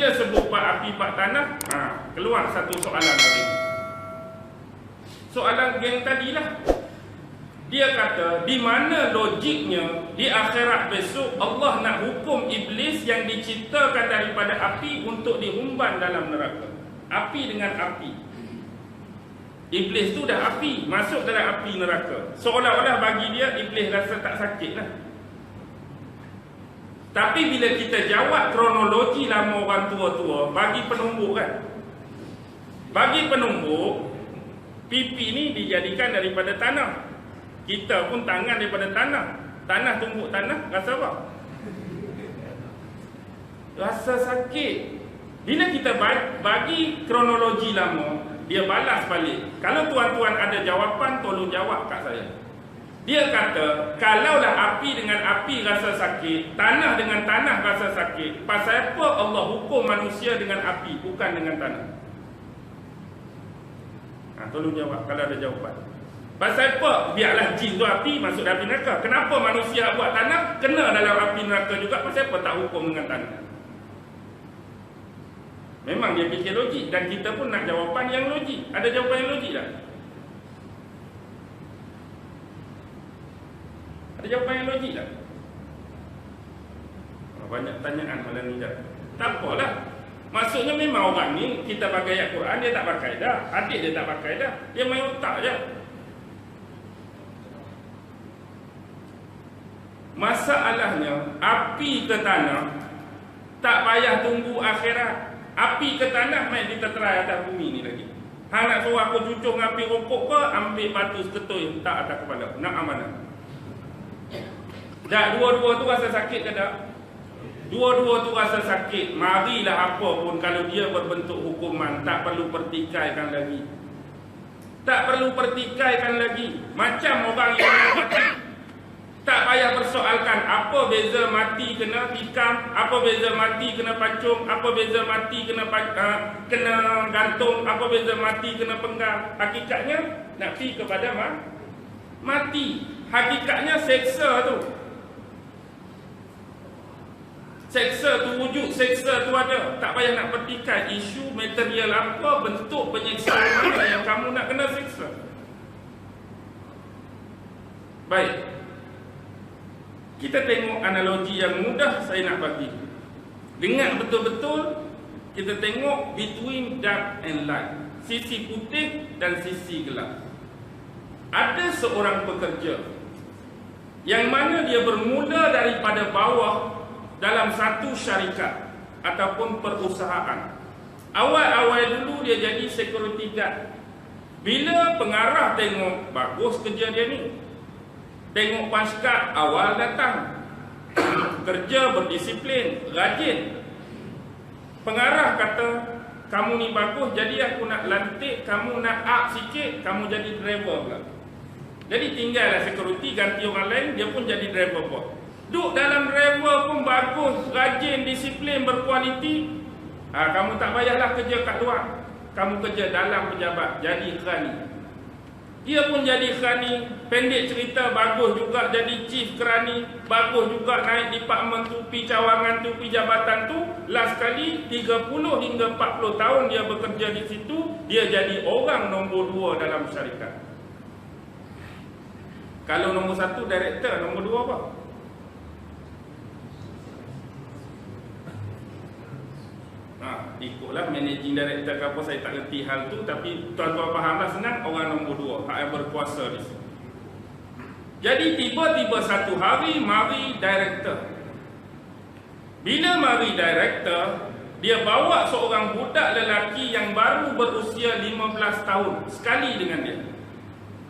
bila sebut bak api, bak tanah, keluar satu soalan lagi. Soalan yang tadilah. Dia kata, di mana logiknya di akhirat besok Allah nak hukum iblis yang diciptakan daripada api untuk dihumban dalam neraka. Api dengan api. Iblis tu dah api, masuk dalam api neraka. Seolah-olah bagi dia, iblis rasa tak sakit lah. Tapi bila kita jawab kronologi lama orang tua-tua, bagi penumbuk kan. Bagi penumbuk, pipi ni dijadikan daripada tanah. Kita pun tangan daripada tanah. Tanah tumbuk tanah, rasa apa? Rasa sakit. Bila kita bagi kronologi lama, dia balas balik. Kalau tuan-tuan ada jawapan, tolong jawab kat saya. Dia kata, kalaulah api dengan api rasa sakit, tanah dengan tanah rasa sakit, pasal apa Allah hukum manusia dengan api, bukan dengan tanah? Tolong jawab kalau ada jawapan. Pasal apa? Biarlah jin tu api, masuk dalam api neraka. Kenapa manusia buat tanah, kena dalam api neraka juga? Pasal apa tak hukum dengan tanah? Memang dia fikir logik, dan kita pun nak jawapan yang logik. Ada jawapan yang logik tak? Ada jawapan yang logik tak? Banyak tanyaan malam ni dah. Tak apalah. Maksudnya memang orang ni, kita pakai ayat Quran, dia tak pakai dah. Adik dia tak pakai dah. Dia main otak je. Masalahnya, api ke tanah, tak payah tunggu akhirat. Api ke tanah main diterterai atas bumi ni lagi. Hang nak suruh aku cucung api rokok ke, ambil batu seketui, tak atas kepala. Nak amanah. Dah dua-dua tu rasa sakit ke tak? Dua-dua tu rasa sakit. Marilah apa pun kalau dia berbentuk hukuman, tak perlu pertikaikan lagi. Tak perlu pertikaikan lagi. Macam orang yang mati, tak payah persoalkan apa beza mati kena tikam, apa beza mati kena pacung, apa beza mati kena gantung, apa beza mati kena penggal. Hakikatnya nak pergi kepada mati. Hakikatnya seksa tu. Seksa tu wujud, seksa tu ada. Tak payah nak pertikai isu material apa, bentuk penyeksaan mana yang kamu nak kena seksa. Baik. Kita tengok analogi yang mudah saya nak bagi. Dengar betul-betul, kita tengok between dark and light. Sisi putih dan sisi gelap. Ada seorang pekerja yang mana dia bermula daripada bawah dalam satu syarikat ataupun perusahaan. Awal-awal dulu dia jadi security guard. Bila pengarah tengok bagus kerja dia ni, tengok pasukan awal datang, kerja berdisiplin, rajin. Pengarah kata, kamu ni bagus, jadi aku nak lantik, kamu nak up sikit, kamu jadi driver pula. Jadi tinggallah security, ganti orang lain, dia pun jadi driver pun. Duk dalam driver pun bagus, rajin, disiplin, berkualiti. Kamu tak payahlah kerja kat luar, kamu kerja dalam pejabat, jadi kerani. Dia pun jadi kerani. Pendek cerita, bagus juga jadi chief kerani, bagus juga naik department tu, pi cawangan tu, pi jabatan tu. Last kali 30 hingga 40 tahun dia bekerja di situ, dia jadi orang nombor 2 dalam syarikat. Kalau nombor 1 director, nombor 2 apa? Ikutlah managing director ke apa, saya tak kerti hal tu. Tapi tuan-tuan fahamlah, senang, orang nombor 2 hak yang berkuasa di sini. Jadi tiba-tiba satu hari mari director. Bila mari director, dia bawa seorang budak lelaki yang baru berusia 15 tahun sekali dengan dia.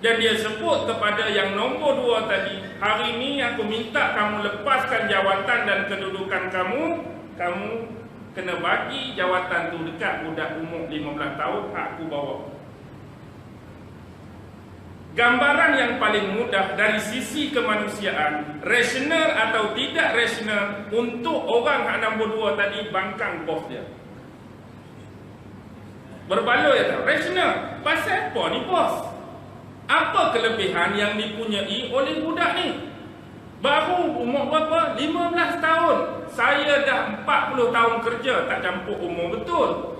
Dan dia sebut kepada yang nombor 2 tadi, hari ni aku minta kamu lepaskan jawatan dan kedudukan kamu. Kamu kena bagi jawatan tu dekat budak umur 15 tahun, aku bawa. Gambaran yang paling mudah dari sisi kemanusiaan, rasional atau tidak rasional, untuk orang hak nombor 2 tadi bangkang bos dia. Berbaloi tak? Rasional. Pasal apa ni bos? Apa kelebihan yang dipunyai oleh budak ni? Baru umur berapa? 15 tahun. Saya dah 40 tahun kerja, tak campur umur betul.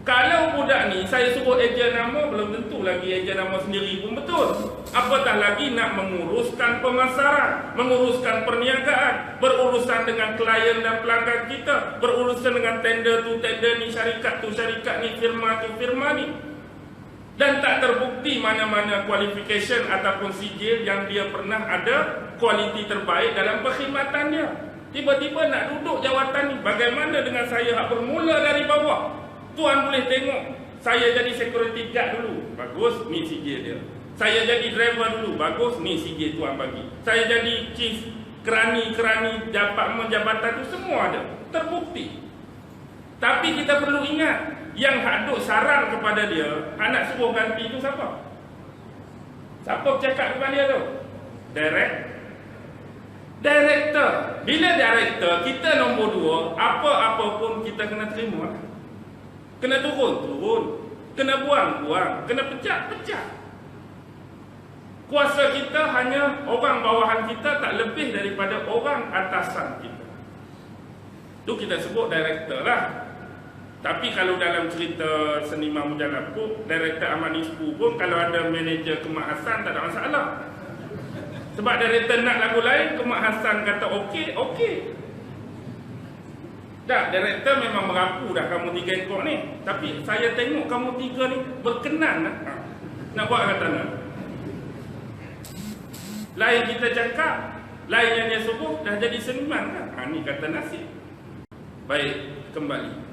Kalau budak ni saya suruh ejen nama, belum tentu lagi ejen nama sendiri pun betul. Apatah lagi nak menguruskan pemasaran, menguruskan perniagaan, berurusan dengan klien dan pelanggan kita, berurusan dengan tender tu tender ni, syarikat tu syarikat ni, firma tu firma ni. Dan tak terbukti mana-mana qualification ataupun sijil yang dia pernah ada kualiti terbaik dalam perkhidmatan dia. Tiba-tiba nak duduk jawatan ni. Bagaimana dengan saya yang bermula dari bawah? Tuan boleh tengok, saya jadi security guard dulu, bagus, ni sijil dia. Saya jadi driver dulu, bagus, ni sijil tuan bagi. Saya jadi chief, kerani-kerani jabatan tu semua ada, terbukti. Tapi kita perlu ingat, yang hadut saran kepada dia, anak suruh ganti tu siapa? Siapa bercakap dengan dia tu? Director. Bila director, kita nombor 2, apa-apa pun kita kena terima. Kena turun. Kena buang, kena pecah. Kuasa kita hanya orang bawahan kita, tak lebih daripada orang atasan kita. Itu kita sebut director lah. Tapi kalau dalam cerita seniman Mujalabku, director Ahmad Nisfu pun kalau ada manager Kemak Hassan tak ada masalah. Sebab director nak lagu lain, Kemak Hassan kata okey. Dah, director memang merapu dah kamu 3 ekor ni. Tapi saya tengok kamu 3 ni berkenan lah. Nak buat kata nak. Lain kita cakap, lain yang dia suruh, dah jadi seniman kan. Ni kata nasib. Baik, kembali.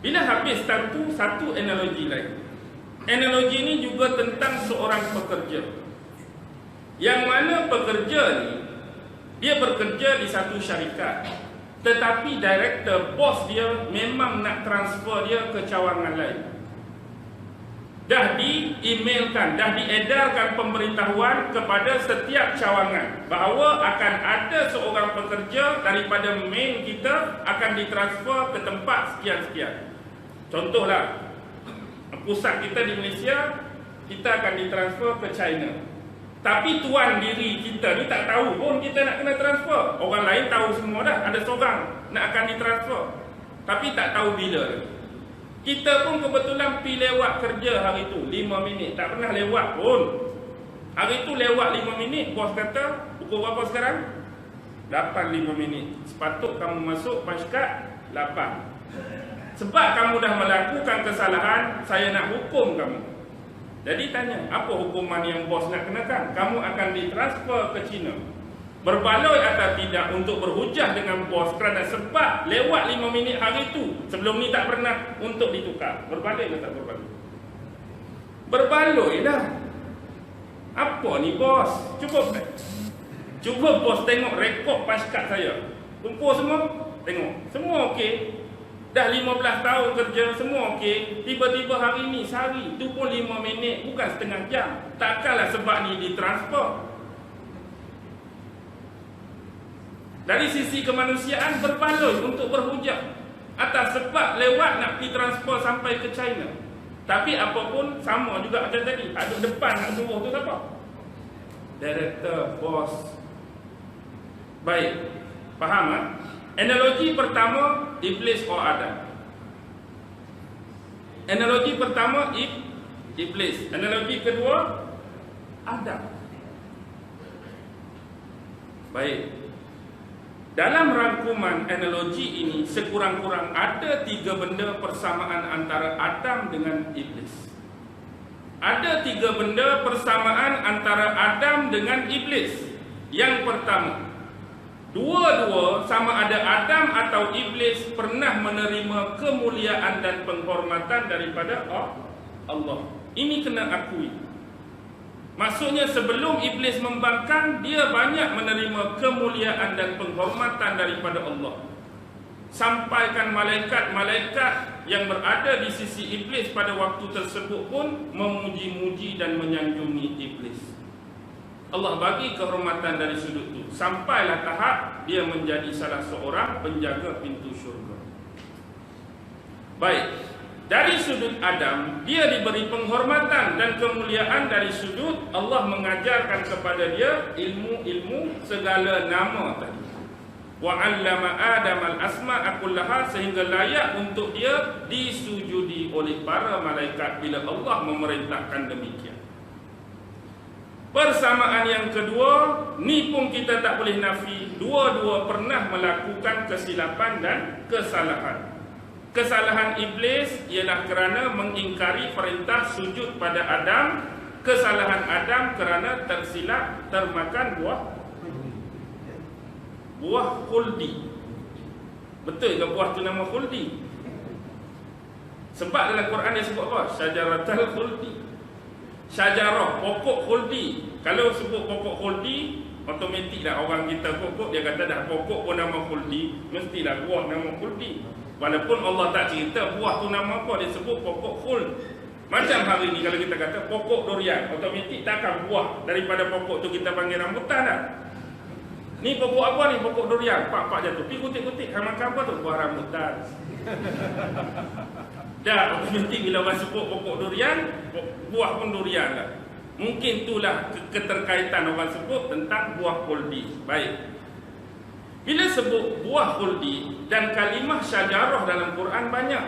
Bila habis tentu satu analogi lain. Analogi ni juga tentang seorang pekerja. Yang mana pekerja ni, dia bekerja di satu syarikat. Tetapi director, bos dia memang nak transfer dia ke cawangan lain. Dah di-emailkan, dah diedarkan pemberitahuan kepada setiap cawangan bahawa akan ada seorang pekerja daripada main kita akan ditransfer ke tempat sekian-sekian. Contohlah, pusat kita di Malaysia, kita akan ditransfer ke China. Tapi tuan diri kita ni tak tahu pun kita nak kena transfer. Orang lain tahu semua dah, ada seorang nak akan ditransfer. Tapi tak tahu bila. Kita pun kebetulan pergi lewat kerja hari tu 5 minit, tak pernah lewat pun. Hari tu lewat 5 minit, bos kata, pukul berapa sekarang? 8:05 minit. Sepatut kamu masuk paskat 8. Sebab kamu dah melakukan kesalahan, saya nak hukum kamu. Jadi tanya, apa hukuman yang bos nak kenakan? Kamu akan ditransfer ke China. Berbaloi atau tidak untuk berhujah dengan bos kerana sebab lewat 5 minit hari itu, sebelum ni tak pernah untuk ditukar. Berbaloi ke tak berbaloi? Berbaloi lah. Apa ni bos? Cuba bos tengok rekod paskat saya. Kumpul semua, tengok. Semua okey. Dah 15 tahun kerja, semua okey. Tiba-tiba hari ni, sehari, tu pun 5 minit, bukan setengah jam. Takkanlah sebab ni ditransfer. Dari sisi kemanusiaan berbaloi untuk berhujah atas sebab lewat nak pergi transfer sampai ke China. Tapi apapun sama juga macam tadi. Ada depan nak suruh tu siapa? Director, bos. Baik, faham tak? Analogi pertama, Iblis or Adam. Analogi pertama, Iblis. Analogi kedua, Adam. Baik. Dalam rangkuman analogi ini, sekurang-kurang ada 3 benda persamaan antara Adam dengan Iblis. Ada 3 benda persamaan antara Adam dengan Iblis. Yang pertama, dua-dua sama ada Adam atau Iblis pernah menerima kemuliaan dan penghormatan daripada Allah. Ini kena akui. Maksudnya sebelum Iblis membangkang, dia banyak menerima kemuliaan dan penghormatan daripada Allah. Sampaikan malaikat-malaikat yang berada di sisi Iblis pada waktu tersebut pun memuji-muji dan menyanjungi Iblis. Allah bagi kehormatan dari sudut itu. Sampailah tahap dia menjadi salah seorang penjaga pintu syurga. Baik, dari sudut Adam, dia diberi penghormatan dan kemuliaan dari sudut Allah mengajarkan kepada dia ilmu-ilmu segala nama tadi. Wa 'allama Adam al-asma'a kullaha, sehingga layak untuk dia disujudi oleh para malaikat bila Allah memerintahkan demikian. Persamaan yang kedua, ni pun kita tak boleh nafi, dua-dua pernah melakukan kesilapan dan kesalahan. Kesalahan iblis ialah kerana mengingkari perintah sujud pada Adam. Kesalahan Adam kerana tersilap termakan buah khuldi. Betul ke buah tu nama khuldi? Sebab dalam Quran dia sebut apa? Syajaratul khuldi. Syajarah, pokok khuldi. Kalau sebut pokok khuldi, automatik dah orang kita pokok, dia kata dah pokok pun nama khuldi, mestilah buah nama khuldi. Walaupun Allah tak cerita buah tu nama apa, dia sebut pokok khuld. Macam hari ni kalau kita kata pokok durian, automatik takkan buah daripada pokok tu kita panggil rambutan dah. Ni pokok apa ni? Pokok durian. Pak jatuh, pergi kutik-kutik, hang makan apa tu? Buah rambutan. Dah automatik bila orang sebut pokok durian, buah pun durian lah. Mungkin itulah keterkaitan orang sebut tentang buah khuldi. Baik. Bila sebut buah khuldi dan kalimah syajarah dalam Quran banyak.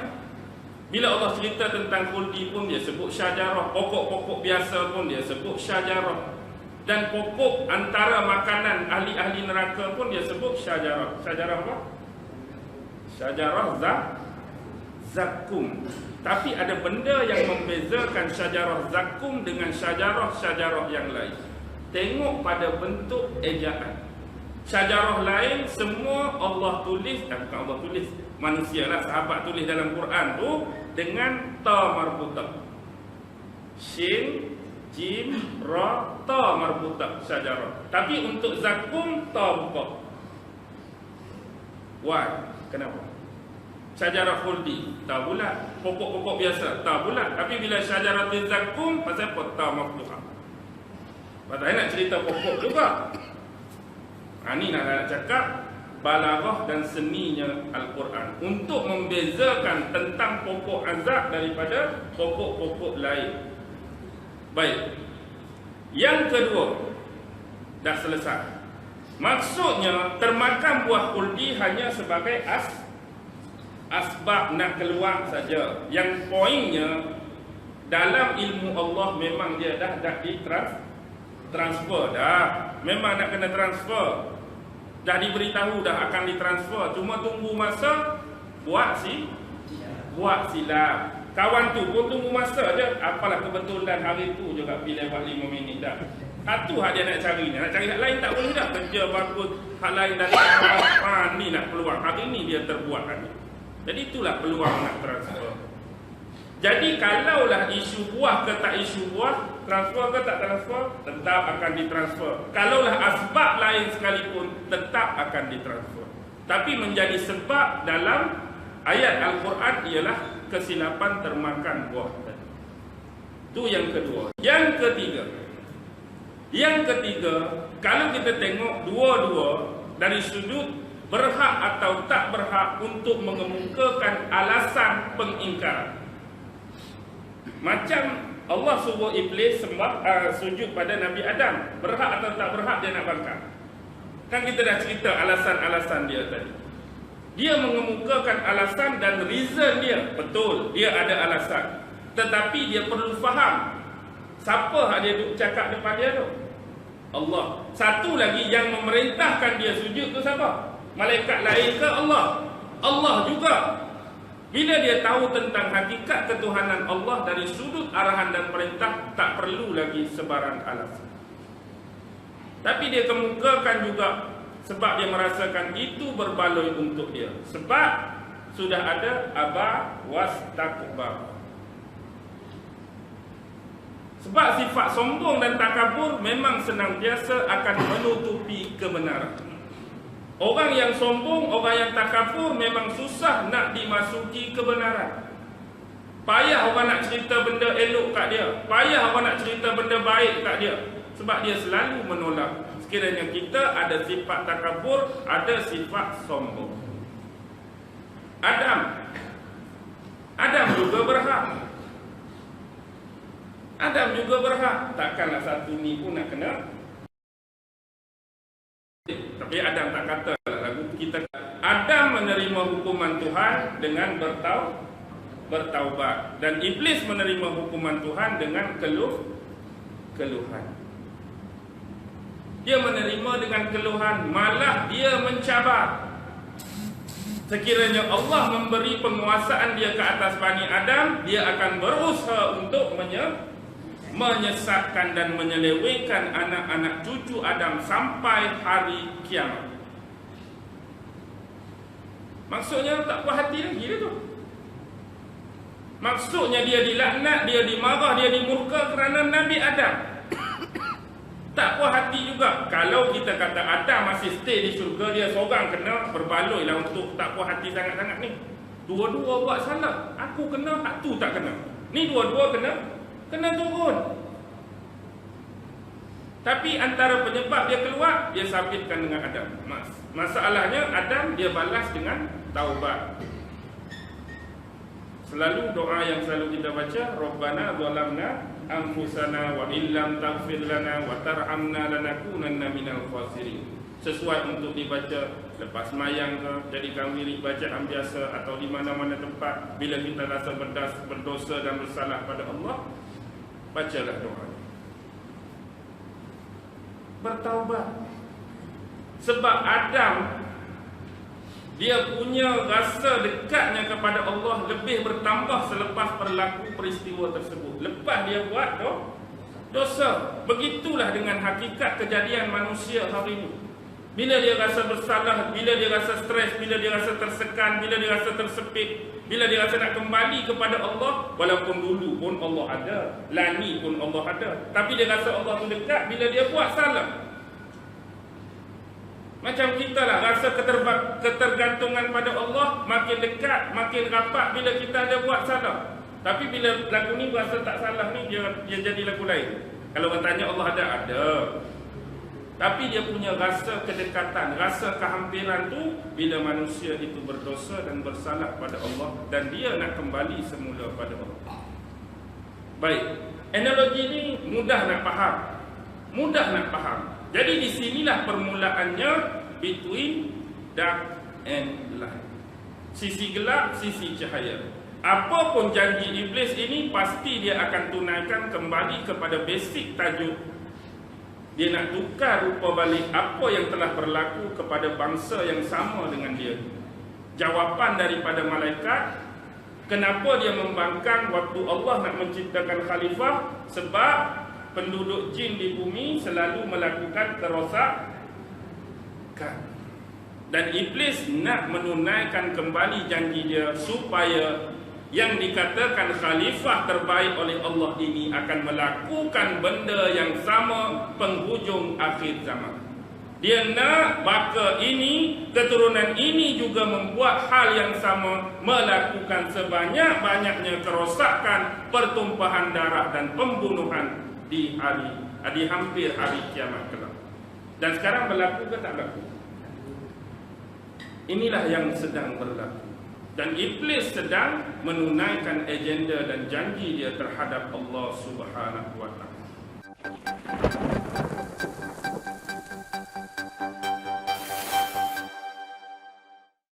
Bila Allah cerita tentang khuldi pun dia sebut syajarah. Pokok-pokok biasa pun dia sebut syajarah. Dan pokok antara makanan ahli-ahli neraka pun dia sebut syajarah. Syajarah apa? Syajarah zakum. Tapi ada benda yang membezakan syajarah zakum dengan syajarah-syajarah yang lain. Tengok pada bentuk ejaan. Syajarah lain semua Allah tulis, bukan Allah tulis, manusia lah, sahabat tulis dalam Quran tu dengan ta marbutah. Shin, jim, ra, ta marbutah syajarah. Tapi untuk zakum ta buka. Why? Kenapa? Syajarah khuldi ta bulat, pokok-pokok biasa ta bulat. Tapi bila syajarah zakum, pasal apa ta maftuhah? Padahal nak cerita pokok juga. Ini nak cakap balaghah dan seninya Al-Quran untuk membezakan tentang pokok azab daripada pokok-pokok lain. Baik. Yang kedua, dah selesai. Maksudnya termakan buah khuldi hanya sebagai asbab nak keluar saja. Yang poinnya dalam ilmu Allah memang dia dah transfer dah. Memang nak kena transfer. Dah diberitahu dah akan ditransfer. Cuma tunggu masa buat silap. Kawan tu pun tunggu masa je. Apalah kebetulan hari tu juga pilih buat 5 minit dah. Satu hak dia nak cari ni. Nak cari hak lain tak boleh dah. Kerja bagus, hak lain dah ni nak peluang. Hari ni dia terbuat lagi. Jadi itulah peluang nak transfer. Jadi kalaulah isu buah ke tak isu buah, transfer ke tak transfer, tetap akan ditransfer. Kalaulah asbab lain sekalipun, tetap akan ditransfer. Tapi menjadi sebab dalam ayat Al-Quran ialah kesilapan termakan buah tadi. Itu yang kedua. Yang ketiga, kalau kita tengok dua-dua dari sudut berhak atau tak berhak untuk mengemukakan alasan pengingkaran. Macam Allah suruh iblis sujud pada Nabi Adam. Berhak atau tak berhak dia nak bangkang? Kan kita dah cerita alasan-alasan dia tadi. Dia mengemukakan alasan dan reason dia. Betul, dia ada alasan. Tetapi dia perlu faham siapa hak dia duk cakap depan dia tu? Allah. Satu lagi yang memerintahkan dia sujud tu siapa? Malaikat lain ke Allah? Allah juga. Bila dia tahu tentang hakikat ketuhanan Allah dari sudut arahan dan perintah, tak perlu lagi sebarang alasan. Tapi dia kemukakan juga sebab dia merasakan itu berbaloi untuk dia. Sebab sudah ada aba wastakbar. Sebab sifat sombong dan takabur memang senantiasa akan menutupi kebenaran. Orang yang sombong, orang yang takabur memang susah nak dimasuki kebenaran. Payah orang nak cerita benda elok kat dia. Payah orang nak cerita benda baik kat dia. Sebab dia selalu menolak. Sekiranya kita ada sifat takabur, ada sifat sombong. Adam Adam juga berhak. Adam juga berhak. Takkanlah satu ni pun nak kena. Tapi Adam tak kata lagu kita. Adam menerima hukuman Tuhan dengan bertaubat, dan iblis menerima hukuman Tuhan dengan keluhan. Dia menerima dengan keluhan, malah dia mencabar. Sekiranya Allah memberi penguasaan dia ke atas Bani Adam, dia akan berusaha untuk menyesatkan dan menyelewengkan anak-anak cucu Adam sampai hari kiamat. Maksudnya tak puas hati lagi dia tu. Maksudnya dia dilaknat, dia dimarah, dia dimurka kerana Nabi Adam. Tak puas hati juga. Kalau kita kata Adam masih stay di syurga, dia seorang kena berbaloi lah untuk tak puas hati sangat-sangat ni. Dua-dua buat salah. Aku kena, hak tu tak kena. Ni dua-dua kena turun. Tapi antara penyebab dia keluar, dia sabitkan dengan Adam. Masalahnya Adam dia balas dengan taubat. Selalu doa yang selalu kita baca, Rabbana zalamna anfusana wa illam taghfir lana wa tarhamna lanakunanna minal khasirin. Sesuai untuk dibaca lepas sembahyang ke, jadi kami bacaan biasa atau di mana-mana tempat bila kita rasa berdosa dan bersalah pada Allah, bacalah doa. Bertaubat. Sebab Adam dia punya rasa dekatnya kepada Allah lebih bertambah selepas berlaku peristiwa tersebut. Lepas dia buat dosa. Begitulah dengan hakikat kejadian manusia hari ini. Bila dia rasa bersalah, bila dia rasa stres, bila dia rasa tersekan, bila dia rasa tersepit, bila dia rasa nak kembali kepada Allah, walaupun dulu pun Allah ada, lani pun Allah ada, tapi dia rasa Allah tu dekat bila dia buat salah. Macam kita lah, rasa ketergantungan pada Allah makin dekat, makin rapat bila kita ada buat salah. Tapi bila lagu ni rasa tak salah ni, dia jadi lagu lain. Kalau orang tanya Allah ada. Tapi dia punya rasa kedekatan, rasa kehampiran tu bila manusia itu berdosa dan bersalah pada Allah, dan dia nak kembali semula pada Allah. Baik, analogi ni mudah nak faham. Jadi di sinilah permulaannya between dark and light. Sisi gelap, sisi cahaya. Apapun janji iblis ini, pasti dia akan tunaikan kembali kepada basic tajuk. Dia nak tukar rupa balik apa yang telah berlaku kepada bangsa yang sama dengan dia. Jawapan daripada malaikat, kenapa dia membangkang waktu Allah nak menciptakan khalifah? Sebab penduduk jin di bumi selalu melakukan kerosakan. Dan iblis nak menunaikan kembali janji dia supaya yang dikatakan khalifah terbaik oleh Allah ini akan melakukan benda yang sama penghujung akhir zaman. Dia nak baka ini, keturunan ini juga membuat hal yang sama, melakukan sebanyak-banyaknya kerosakan, pertumpahan darah dan pembunuhan di hampir hari kiamat kelak. Dan sekarang berlaku ke tak berlaku? Inilah yang sedang berlaku. Dan iblis sedang menunaikan agenda dan janji dia terhadap Allah Subhanahu wa taala.